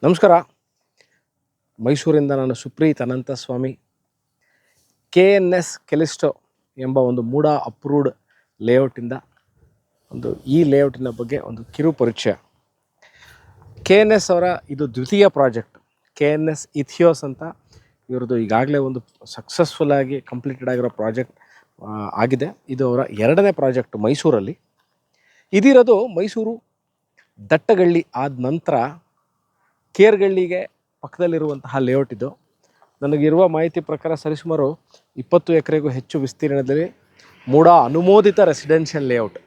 ನಮಸ್ಕಾರ. ಮೈಸೂರಿಂದ ನಾನು ಸುಪ್ರೀತ್ ಅನಂತಸ್ವಾಮಿ. KNS ಕೆಲಿಸ್ಟೋ ಎಂಬ ಒಂದು ಮೂಡ ಅಪ್ರೂವ್ಡ್ ಲೇಔಟಿಂದ ಈ ಲೇಔಟಿನ ಬಗ್ಗೆ ಒಂದು ಕಿರು ಪರಿಚಯ. KNS ಅವರ ಇದು ದ್ವಿತೀಯ ಪ್ರಾಜೆಕ್ಟ್. KNS ಇಥಿಯೋಸ್ ಅಂತ ಇವ್ರದ್ದು ಈಗಾಗಲೇ ಒಂದು ಸಕ್ಸಸ್ಫುಲ್ಲಾಗಿ ಕಂಪ್ಲೀಟೆಡ್ ಆಗಿರೋ ಪ್ರಾಜೆಕ್ಟ್ ಆಗಿದೆ. ಇದು ಅವರ ಎರಡನೇ ಪ್ರಾಜೆಕ್ಟ್ ಮೈಸೂರಲ್ಲಿ. ಇದಿರೋದು ಮೈಸೂರು ದಟ್ಟಗಳ್ಳಿ ಆದ ನಂತರ ಕೇರ್ಗಳ್ಳಿಗೆ ಪಕ್ಕದಲ್ಲಿರುವಂತಹ ಲೇಔಟ್ ಇದು. ನನಗಿರುವ ಮಾಹಿತಿ ಪ್ರಕಾರ ಸರಿಸುಮಾರು 20 ಎಕರೆಗೂ ಹೆಚ್ಚು ವಿಸ್ತೀರ್ಣದಲ್ಲಿ ಮೂಡ ಅನುಮೋದಿತ ರೆಸಿಡೆನ್ಷಿಯಲ್ ಲೇಔಟ್.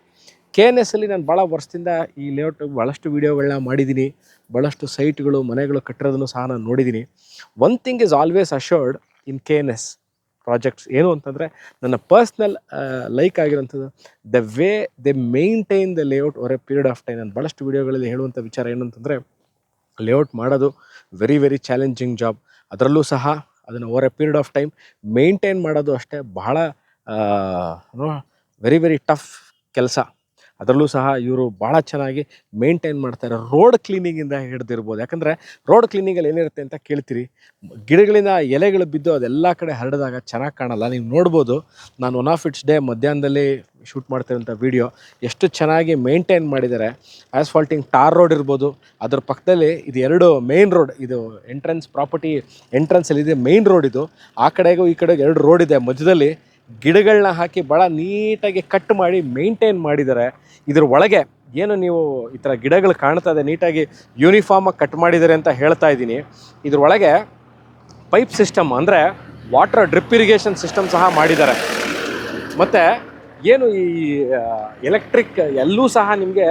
KNSಲ್ಲಿ ನಾನು ಭಾಳ ವರ್ಷದಿಂದ ಈ ಲೇಔಟ್ ಭಾಳಷ್ಟು ವೀಡಿಯೋಗಳನ್ನ ಮಾಡಿದ್ದೀನಿ. ಭಾಳಷ್ಟು ಸೈಟ್ಗಳು ಮನೆಗಳು ಕಟ್ಟಿರೋದನ್ನು ಸಹ ನಾನು ನೋಡಿದ್ದೀನಿ. One thing is always assured in KNS projects ಏನು ಅಂತಂದರೆ, ನನ್ನ ಪರ್ಸ್ನಲ್ ಲೈಕ್ ಆಗಿರೋಂಥದ್ದು the way they maintain the layout over a period of time. ನಾನು ಭಾಳಷ್ಟು ವೀಡಿಯೋಗಳಲ್ಲಿ ಹೇಳುವಂಥ ವಿಚಾರ ಏನು ಅಂತಂದರೆ, ಲೇಔಟ್ ಮಾಡೋದು ವೆರಿ ಚಾಲೆಂಜಿಂಗ್ ಜಾಬ್. ಅದರಲ್ಲೂ ಸಹ ಅದನ್ನು over a period of time maintain ಮಾಡೋದು ಅಷ್ಟೇ ಬಹಳ ವೆರಿ ಟಫ್ ಕೆಲಸ. ಅದರಲ್ಲೂ ಸಹ ಇವರು ಭಾಳ ಚೆನ್ನಾಗಿ ಮೇಂಟೈನ್ ಮಾಡ್ತಾರೆ. ರೋಡ್ ಕ್ಲೀನಿಂಗಿಂದ ಹಿಡಿದಿರ್ಬೋದು. ಯಾಕಂದರೆ ರೋಡ್ ಕ್ಲೀನಿಂಗಲ್ಲಿ ಏನಿರುತ್ತೆ ಅಂತ ಕೇಳ್ತೀರಿ, ಗಿಡಗಳಿಂದ ಎಲೆಗಳು ಬಿದ್ದು ಅದೆಲ್ಲ ಕಡೆ ಹರಡಿದಾಗ ಚೆನ್ನಾಗಿ ಕಾಣಲ್ಲ. ನೀವು ನೋಡ್ಬೋದು, ನಾನು ಒನ್ ಆಫ್ ಇಟ್ಸ್ ಡೇ ಮಧ್ಯಾಹ್ನದಲ್ಲಿ ಶೂಟ್ ಮಾಡ್ತಿರೋಂಥ ವೀಡಿಯೋ ಎಷ್ಟು ಚೆನ್ನಾಗಿ ಮೇಂಟೈನ್ ಮಾಡಿದ್ದಾರೆ. ಆಸ್ಫಾಲ್ಟಿಂಗ್ ಟಾರ್ ರೋಡ್ ಇರ್ಬೋದು, ಅದ್ರ ಪಕ್ಕದಲ್ಲಿ ಇದು ಎರಡು ಮೇನ್ ರೋಡ್, ಇದು ಎಂಟ್ರೆನ್ಸ್ ಪ್ರಾಪರ್ಟಿ ಎಂಟ್ರೆನ್ಸಲ್ಲಿದೆ ಮೇನ್ ರೋಡ್. ಇದು ಆ ಕಡೆಗೂ ಈ ಕಡೆಗೂ ಎರಡು ರೋಡ್ ಇದೆ. ಮಧ್ಯದಲ್ಲಿ ಗಿಡಗಳನ್ನ ಹಾಕಿ ಭಾಳ ನೀಟಾಗಿ ಕಟ್ ಮಾಡಿ ಮೇಂಟೈನ್ ಮಾಡಿದ್ದಾರೆ. ಇದ್ರ ಒಳಗೆ ಏನು ನೀವು ಈ ಥರ ಗಿಡಗಳು ಕಾಣ್ತಾ ಇದೆ, ನೀಟಾಗಿ ಯೂನಿಫಾರ್ಮಾಗಿ ಕಟ್ ಮಾಡಿದ್ದಾರೆ ಅಂತ ಹೇಳ್ತಾ ಇದ್ದೀನಿ. ಇದ್ರೊಳಗೆ ಪೈಪ್ ಸಿಸ್ಟಮ್ ಅಂದರೆ ವಾಟರ್ ಡ್ರಿಪ್ ಇರಿಗೇಷನ್ ಸಿಸ್ಟಮ್ ಸಹ ಮಾಡಿದ್ದಾರೆ. ಮತ್ತು ಏನು ಈ ಎಲೆಕ್ಟ್ರಿಕ್ ಎಲ್ಲೂ ಸಹ ನಿಮಗೆ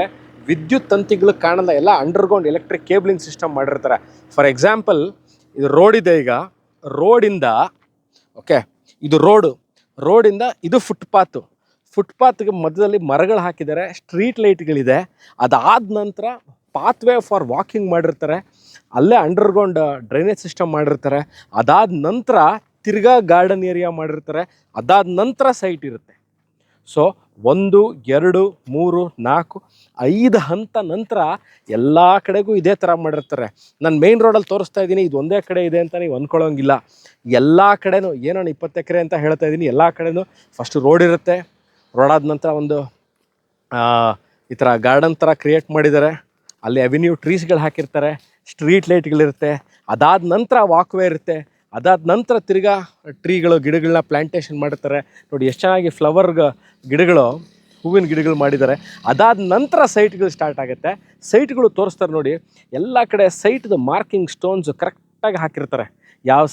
ವಿದ್ಯುತ್ ತಂತಿಗಳು ಕಾಣಲ್ಲ, ಎಲ್ಲ ಅಂಡರ್ಗ್ರೌಂಡ್ ಎಲೆಕ್ಟ್ರಿಕ್ ಕೇಬಲಿಂಗ್ ಸಿಸ್ಟಮ್ ಮಾಡಿರ್ತಾರೆ. ಫಾರ್ ಎಕ್ಸಾಂಪಲ್, ಇದು ರೋಡ್ ಇದೆ. ಈಗ ರೋಡಿಂದ ಇದು ರೋಡಿಂದ ಇದು ಫುಟ್ಪಾತ್ಗೆ ಮಧ್ಯದಲ್ಲಿ ಮರಗಳು ಹಾಕಿದ್ದಾರೆ, ಸ್ಟ್ರೀಟ್ ಲೈಟ್ಗಳಿದೆ. ಅದಾದ ನಂತರ ಪಾತ್ವೇ ಫಾರ್ ವಾಕಿಂಗ್ ಮಾಡಿರ್ತಾರೆ, ಅಲ್ಲೇ ಅಂಡರ್ಗ್ರೌಂಡ್ ಡ್ರೈನೇಜ್ ಸಿಸ್ಟಮ್ ಮಾಡಿರ್ತಾರೆ. ಅದಾದ ನಂತರ ತಿರ್ಗಾ ಗಾರ್ಡನ್ ಏರಿಯಾ ಮಾಡಿರ್ತಾರೆ. ಅದಾದ ನಂತರ ಸೈಟ್ ಇರುತ್ತೆ. ಸೊ 1, 2, 3, 4, 5 ಹಂತ ನಂತರ ಎಲ್ಲ ಕಡೆಗೂ ಇದೇ ಥರ ಮಾಡಿರ್ತಾರೆ. ನಾನು ಮೇನ್ ರೋಡಲ್ಲಿ ತೋರಿಸ್ತಾ ಇದ್ದೀನಿ, ಇದು ಒಂದೇ ಕಡೆ ಇದೆ ಅಂತ ನೀವು ಅಂದ್ಕೊಳ್ಳೋಂಗಿಲ್ಲ. ಎಲ್ಲ ಕಡೆನೂ ಏನೋ 20 ಎಕರೆ ಅಂತ ಹೇಳ್ತಾ ಇದ್ದೀನಿ, ಎಲ್ಲ ಕಡೆನೂ ಫಸ್ಟು ರೋಡ್ ಇರುತ್ತೆ. ರೋಡಾದ ನಂತರ ಒಂದು ಈ ಥರ ಗಾರ್ಡನ್ ಥರ ಕ್ರಿಯೇಟ್ ಮಾಡಿದ್ದಾರೆ. ಅಲ್ಲಿ ಅವೆನ್ಯೂ ಟ್ರೀಸ್ಗಳು ಹಾಕಿರ್ತಾರೆ, ಸ್ಟ್ರೀಟ್ ಲೈಟ್ಗಳಿರುತ್ತೆ. ಅದಾದ ನಂತರ ವಾಕ್ವೇ ಇರುತ್ತೆ. ಅದಾದ ನಂತರ ತಿರ್ಗಾ ಗಿಡಗಳನ್ನ ಪ್ಲ್ಯಾಂಟೇಷನ್ ಮಾಡಿರ್ತಾರೆ. ನೋಡಿ ಎಷ್ಟು ಚೆನ್ನಾಗಿ ಫ್ಲವರ್ ಗಿಡಗಳು, ಹೂವಿನ ಗಿಡಗಳು ಮಾಡಿದ್ದಾರೆ. ಅದಾದ ನಂತರ ಸೈಟ್ಗಳು ಸ್ಟಾರ್ಟ್ ಆಗುತ್ತೆ. ಸೈಟ್ಗಳು ತೋರಿಸ್ತಾರೆ ನೋಡಿ, ಎಲ್ಲ ಕಡೆ ಸೈಟ್ದು ಮಾರ್ಕಿಂಗ್ ಸ್ಟೋನ್ಸು ಕರೆಕ್ಟಾಗಿ ಹಾಕಿರ್ತಾರೆ. ಯಾವ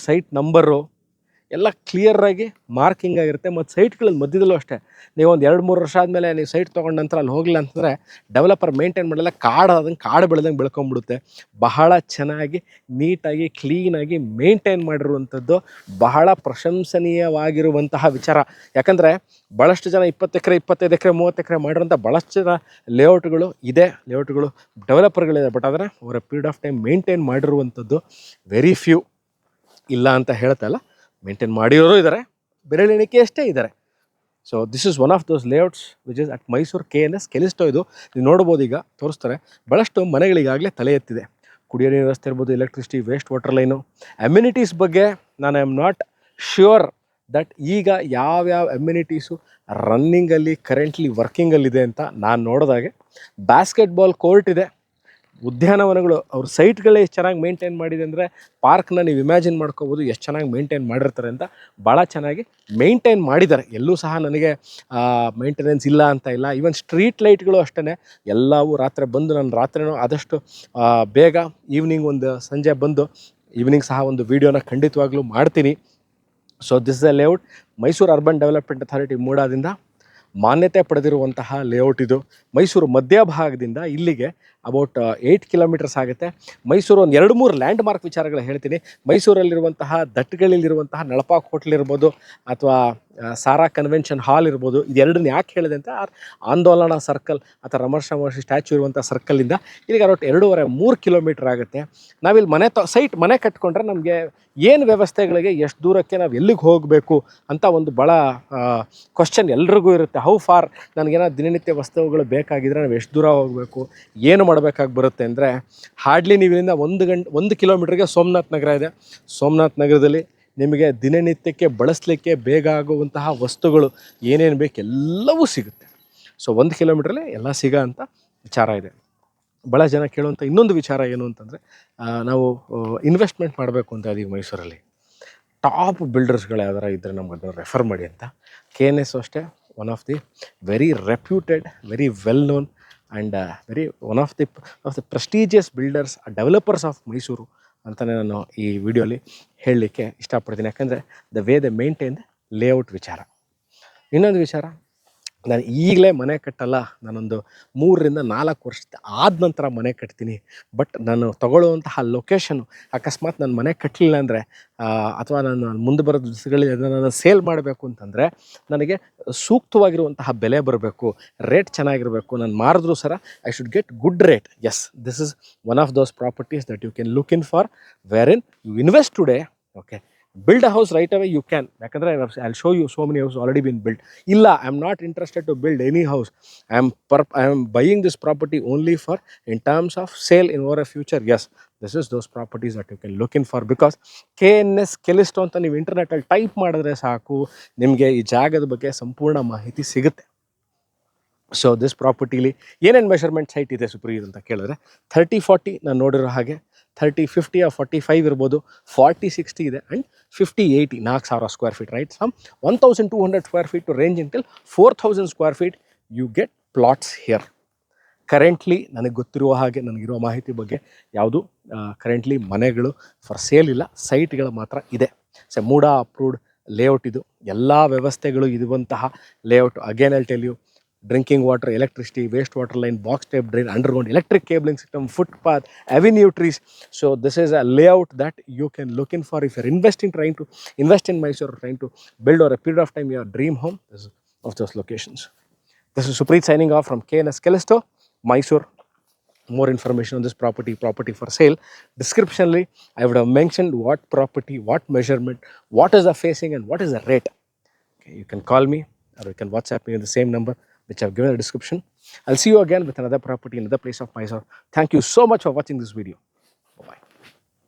ಸೈಟ್ ನಂಬರು ಎಲ್ಲ ಕ್ಲಿಯರಾಗಿ ಮಾರ್ಕಿಂಗ್ ಆಗಿರುತ್ತೆ. ಮತ್ತು ಸೈಟ್ಗಳಲ್ಲಿ ಮಧ್ಯದಲ್ಲೂ ಅಷ್ಟೇ, ನೀವು ಒಂದು 2-3 ವರ್ಷ ಆದಮೇಲೆ ನೀವು ಸೈಟ್ ತೊಗೊಂಡ ನಂತರ ಅಲ್ಲಿ ಹೋಗಲಿಲ್ಲ ಅಂತಂದರೆ ಡೆವಲಪರ್ ಮೇಂಟೈನ್ ಮಾಡಲ್ಲ, ಕಾಡು ಬೆಳೆದಂಗೆ ಬೆಳ್ಕೊಂಬಿಡುತ್ತೆ. ಬಹಳ ಚೆನ್ನಾಗಿ ನೀಟಾಗಿ ಕ್ಲೀನಾಗಿ ಮೇಂಟೈನ್ ಮಾಡಿರುವಂಥದ್ದು ಬಹಳ ಪ್ರಶಂಸನೀಯವಾಗಿರುವಂತಹ ವಿಚಾರ. ಯಾಕಂದರೆ ಭಾಳಷ್ಟು ಜನ 20 ಎಕರೆ 25 ಎಕರೆ 30 ಎಕರೆ ಮಾಡಿರೋಂಥ ಭಾಳಷ್ಟು ಜನ ಲೇಔಟ್ಗಳು ಡೆವಲಪರ್ಗಳಿದೆ. ಬಟ್ ಆದರೆ ಅವರ ಪೀರಿಯಡ್ ಆಫ್ ಟೈಮ್ ಮೇಂಟೈನ್ ಮಾಡಿರುವಂಥದ್ದು ವೆರಿ ಫ್ಯೂ, ಇಲ್ಲ ಅಂತ ಹೇಳ್ತಾ ಇಲ್ಲ, ಮೇಂಟೈನ್ ಮಾಡಿರೋರು ಇದ್ದಾರೆ, ಬೆರಳೆಣಿಕೆ ಅಷ್ಟೇ ಇದ್ದಾರೆ. So this is one of those layouts which is at Mysuru KNS ಕೆಲಿಸ್ಟೋ. ಇದು ನೀವು ನೋಡ್ಬೋದು, ಈಗ ತೋರಿಸ್ತಾರೆ. ಭಾಳಷ್ಟು ಮನೆಗಳಿಗಾಗಲೇ ತಲೆ ಎತ್ತಿದೆ. ಕುಡಿಯೋ ನೀರು ವ್ಯವಸ್ಥೆ ಇರ್ಬೋದು, electricity, waste water line, amenities ಬಗ್ಗೆ ನಾನು I am not sure that ಈಗ ಯಾವ್ಯಾವ ಅಮ್ಯುನಿಟೀಸು ರನ್ನಿಂಗಲ್ಲಿ ಕರೆಂಟ್ಲಿ ವರ್ಕಿಂಗಲ್ಲಿದೆ ಅಂತ. ನಾನು ನೋಡಿದಾಗೆ ಬಾಸ್ಕೆಟ್ಬಾಲ್ ಕೋರ್ಟ್ ಇದೆ, ಉದ್ಯಾನವನಗಳು, ಅವ್ರ ಸೈಟ್ಗಳೇ ಎಷ್ಟು ಚೆನ್ನಾಗಿ ಮೇಂಟೈನ್ ಮಾಡಿದೆ ಅಂದರೆ ಪಾರ್ಕ್ನ ನೀವು ಇಮ್ಯಾಜಿನ್ ಮಾಡ್ಕೋಬೋದು ಎಷ್ಟು ಚೆನ್ನಾಗಿ ಮೇಂಟೈನ್ ಮಾಡಿರ್ತಾರೆ ಅಂತ. ಭಾಳ ಚೆನ್ನಾಗಿ ಮೇಂಟೈನ್ ಮಾಡಿದ್ದಾರೆ. ಎಲ್ಲೂ ಸಹ ನನಗೆ ಮೇಂಟೆನೆನ್ಸ್ ಇಲ್ಲ ಅಂತ ಇಲ್ಲ. ಈವನ್ ಸ್ಟ್ರೀಟ್ ಲೈಟ್ಗಳು ಅಷ್ಟೇ, ಎಲ್ಲವೂ ನಾನು ರಾತ್ರಿನೂ ಆದಷ್ಟು ಬೇಗ ಒಂದು ಸಂಜೆ ಬಂದು ಈವ್ನಿಂಗ್ ಸಹ ಒಂದು ವೀಡಿಯೋನ ಖಂಡಿತವಾಗ್ಲೂ ಮಾಡ್ತೀನಿ. So this is a layout. Mysuru urban development authority ಮೂಡಾದಿಂದ ಮಾನ್ಯತೆ ಪಡೆದಿರುವಂತಹ ಲೇಔಟ್ ಇದು. ಮೈಸೂರು ಮಧ್ಯಭಾಗದಿಂದ ಇಲ್ಲಿಗೆ ಅಬೌಟ್ 8 ಕಿಲೋಮೀಟರ್ಸ್ ಆಗುತ್ತೆ. ಮೈಸೂರು ಒಂದು 2-3 ಲ್ಯಾಂಡ್ ಮಾರ್ಕ್ ವಿಚಾರಗಳು ಹೇಳ್ತೀನಿ. ಮೈಸೂರಲ್ಲಿರುವಂತಹ ದಟ್ಟಗಳ್ಳಿಲಿರುವಂತಹ ನಳಪಾಕ್ ಹೋಟ್ಲ್ ಇರ್ಬೋದು, ಅಥವಾ ಸಾರಾ ಕನ್ವೆನ್ಷನ್ ಹಾಲ್ ಇರ್ಬೋದು. ಇದೆರಡನ್ನ ಯಾಕೆ ಹೇಳಿದೆ ಅಂತ, ಆಂದೋಲನ ಸರ್ಕಲ್ ಅಥವಾ ರಮರ್ಷ ಮಹರ್ಷಿ ಸ್ಟ್ಯಾಚ್ಯೂ ಇರುವಂಥ ಸರ್ಕಲಿಂದ ಇಲ್ಲಿಗೆ ಅರೌಟ್ 2.5-3 ಕಿಲೋಮೀಟರ್ ಆಗುತ್ತೆ. ನಾವಿಲ್ಲಿ ಮನೆ ಕಟ್ಕೊಂಡ್ರೆ ನಮಗೆ ಏನು ವ್ಯವಸ್ಥೆಗಳಿಗೆ, ಎಷ್ಟು ದೂರಕ್ಕೆ ನಾವು ಎಲ್ಲಿಗೆ ಹೋಗಬೇಕು ಅಂತ ಒಂದು ಭಾಳ ಕ್ವಶನ್ ಎಲ್ರಿಗೂ ಇರುತ್ತೆ. ಹೌ ಫಾರ್, ನನಗೇನೋ ದಿನನಿತ್ಯ ವಸ್ತುಗಳು ಬೇಕಾಗಿದ್ದರೆ ನಾವು ಎಷ್ಟು ದೂರ ಹೋಗಬೇಕು, ಏನು ಮಾಡಬೇಕಾಗಿ ಬರುತ್ತೆ ಅಂದರೆ ಹಾರ್ಡ್ಲಿ ನೀವು ಇಲ್ಲಿಂದ 1 ಕಿಲೋಮೀಟ್ರಿಗೆ ಸೋಮನಾಥ್ ನಗರ ಇದೆ. ಸೋಮನಾಥ್ ನಗರದಲ್ಲಿ ನಿಮಗೆ ದಿನನಿತ್ಯಕ್ಕೆ ಬಳಸಲಿಕ್ಕೆ ಬೇಗ ಆಗುವಂತಹ ವಸ್ತುಗಳು ಏನೇನು ಬೇಕು ಎಲ್ಲವೂ ಸಿಗುತ್ತೆ. ಸೊ 1 ಕಿಲೋಮೀಟ್ರಲ್ಲಿ ಎಲ್ಲ ಸಿಗೋ ಅಂಥ ವಿಚಾರ ಇದೆ. ಭಾಳ ಜನ ಕೇಳುವಂಥ ಇನ್ನೊಂದು ವಿಚಾರ ಏನು ಅಂತಂದರೆ, ನಾವು ಇನ್ವೆಸ್ಟ್ಮೆಂಟ್ ಮಾಡಬೇಕು ಅಂತ ಇದೀವಿ ಮೈಸೂರಲ್ಲಿ, ಟಾಪ್ ಬಿಲ್ಡರ್ಸ್ಗಳು ಯಾವ್ದಾರ ಇದ್ದರೆ ನಮ್ಗೆ ಅದನ್ನು ರೆಫರ್ ಮಾಡಿ ಅಂತ. KNS ಅಷ್ಟೇ one of the very reputed, very well known and very one of the prestigious builders, developers of Mysuru ಅಂತಲೇ ನಾನು ಈ ವಿಡಿಯೋಲಿ ಹೇಳಲಿಕ್ಕೆ ಇಷ್ಟಪಡ್ತೀನಿ. ಯಾಕಂದರೆ the way they maintain layout ವಿಚಾರ. ಇನ್ನೊಂದು ವಿಚಾರ, ನಾನು ಈಗಲೇ ಮನೆ ಕಟ್ಟಲ್ಲ, ನಾನೊಂದು 3ರಿಂದ 4 ವರ್ಷದ ಆದ ನಂತರ ಮನೆ ಕಟ್ತೀನಿ. ಬಟ್ ನಾನು ತಗೊಳ್ಳುವಂತಹ ಲೊಕೇಶನು ಅಕಸ್ಮಾತ್ ನಾನು ಮನೆ ಕಟ್ಟಲಿಲ್ಲ ಅಂದರೆ, ಅಥವಾ ನಾನು ಮುಂದೆ ಬರೋ ದಿವಸಗಳಲ್ಲಿ ಅದನ್ನು ಸೇಲ್ ಮಾಡಬೇಕು ಅಂತಂದರೆ ನನಗೆ ಸೂಕ್ತವಾಗಿರುವಂತಹ ಬೆಲೆ ಬರಬೇಕು, ರೇಟ್ ಚೆನ್ನಾಗಿರಬೇಕು. ನಾನು ಮಾರಿದ್ರೂ ಸರ I should get good rate. Yes, this is one of those properties that you can look in for, where in you invest today. Okay, build a house right away you can. ಯಾಕಂದರೆ I'll show you so many houses already been built. ಇಲ್ಲ, I am not interested to build any house. I am buying this property only for in terms of sale in over a future. Yes, this is those properties that you can look in for, because KNS Callisto ಅಂತ ನೀವು ಇಂಟರ್ನೆಟಲ್ಲಿ type ಮಾಡಿದ್ರೆ ಸಾಕು, ನಿಮಗೆ ಈ ಜಾಗದ ಬಗ್ಗೆ ಸಂಪೂರ್ಣ ಮಾಹಿತಿ ಸಿಗುತ್ತೆ. ಸೊ ದಿಸ್ ಪ್ರಾಪರ್ಟಿಲಿ ಏನೇನು ಮೆಷರ್ಮೆಂಟ್ ಸೈಟ್ ಇದೆ ಸುಪ್ರೀತ್ ಅಂತ ಕೇಳಿದ್ರೆ, 30-40 ನಾನು ನೋಡಿರೋ ಹಾಗೆ 30-50 or 45 ಇರ್ಬೋದು, 40-60 ಇದೆ, and 50-80 4,000 square feet, right? From 1,200 square feet to range until 4,000 square feet you get plots here. Currently ನನಗೆ ಗೊತ್ತಿರುವ ಹಾಗೆ, ನನಗಿರೋ ಮಾಹಿತಿ ಬಗ್ಗೆ ಯಾವುದು ಕರೆಂಟ್ಲಿ ಮನೆಗಳು ಫಾರ್ ಸೇಲ್ ಇಲ್ಲ, ಸೈಟ್ಗಳು ಮಾತ್ರ ಇದೆ. ಸೊ ಮೂಡಾ ಅಪ್ರೂವ್ಡ್ ಲೇಔಟ್ ಇದು, ಎಲ್ಲ ವ್ಯವಸ್ಥೆಗಳು ಇರುವಂತಹ layout. Again I'll tell you, drinking water, electricity, wastewater line, box type drain, underground electric cabling system, footpath, avenue trees. So this is a layout that you can look in for if you're trying to invest in Mysore, or trying to build over a period of time your dream home. This is of those locations. This is Supreet signing off from KNS Callisto, Mysore. More information on this property for sale, descriptionly I would have mentioned what property, what measurement, what is the facing, and what is the rate. Okay, you can call me or you can WhatsApp me on the same number which I've given in the description. I'll see you again with another property in another place of Mysore. Thank you so much for watching this video.